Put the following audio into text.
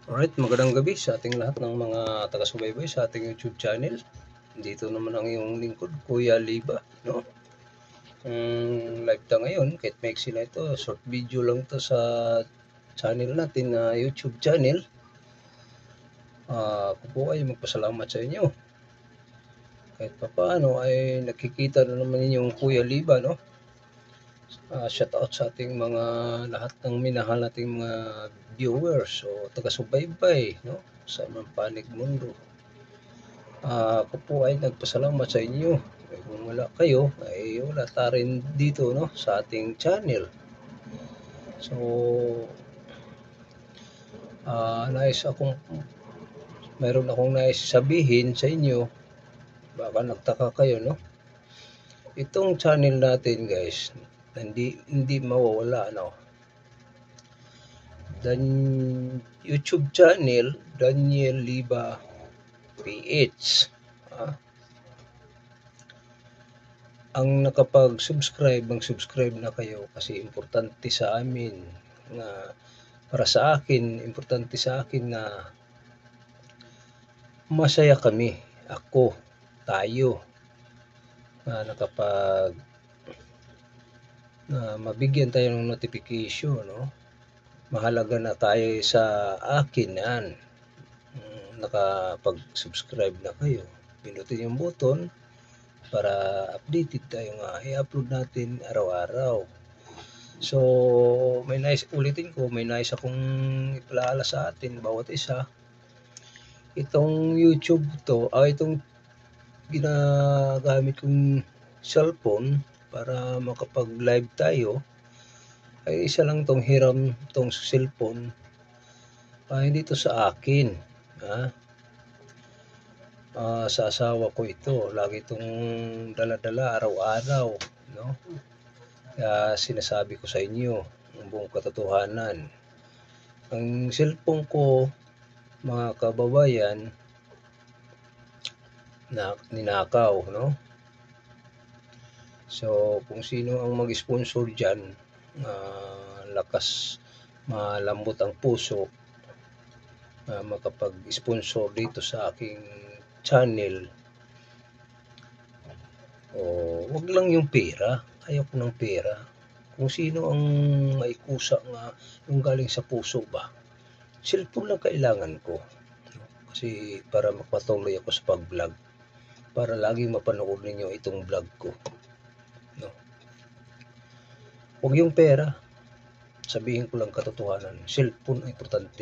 Alright, magandang gabi sa ating lahat ng mga taga-subaybay sa ating YouTube channel. Dito naman ang iyong lingkod, Kuya Liba, no? Live ta ngayon, kahit maiksi na ito, short video lang to sa channel natin na YouTube channel. Ako po ay magpasalamat sa inyo. Kahit pa paano ay nakikita na naman ninyong Kuya Liba, no? Shout out sa ating mga lahat ng minahal nating mga viewers o taga-subaybay, no? Sa panig mundo. Ako po ay nagpasalamat sa inyo. Kung wala kayo, ay wala ta rin dito, no, sa ating channel. So, mayroon akong nais sabihin sa inyo. Baka nagtaka kayo, no? Itong channel natin, guys, hindi mawawala, no? YouTube channel, Daniel Liba PH. Ang nakapag-subscribe, mag-subscribe na kayo kasi importante sa amin na para sa akin, importante sa akin na masaya kami, ako, tayo, na mabigyan tayo ng notification, no? Mahalaga na tayo sa akin yan. Nakapag-subscribe na kayo. Pinutin yung button para updated tayo nga i-upload natin araw-araw. So, ulitin ko, may nais akong ipalaala sa atin bawat isa. Itong YouTube to, itong ginagamit kong cellphone para makapag-live tayo, ay isa lang tong hiram tong cellphone. Hindi to sa akin. Sa asawa ko ito. Lagi itong dala-dala araw-araw, no? Kaya sinasabi ko sa inyo ang buong katotohanan. Ang cellphone ko, mga kababayan, na ninakaw, no? So, kung sino ang mag-sponsor dyan, malambot ang puso, makapag-sponsor dito sa aking channel, wag lang yung pera. Ayoko ng pera. Kung sino ang may kusa nga yung galing sa puso ba, cellphone lang kailangan ko, kasi para magpatuloy ako sa pag-vlog, para laging mapanood ninyo itong vlog ko, no? Huwag yung pera. Sabihin ko lang katotohanan, cellphone ay importante.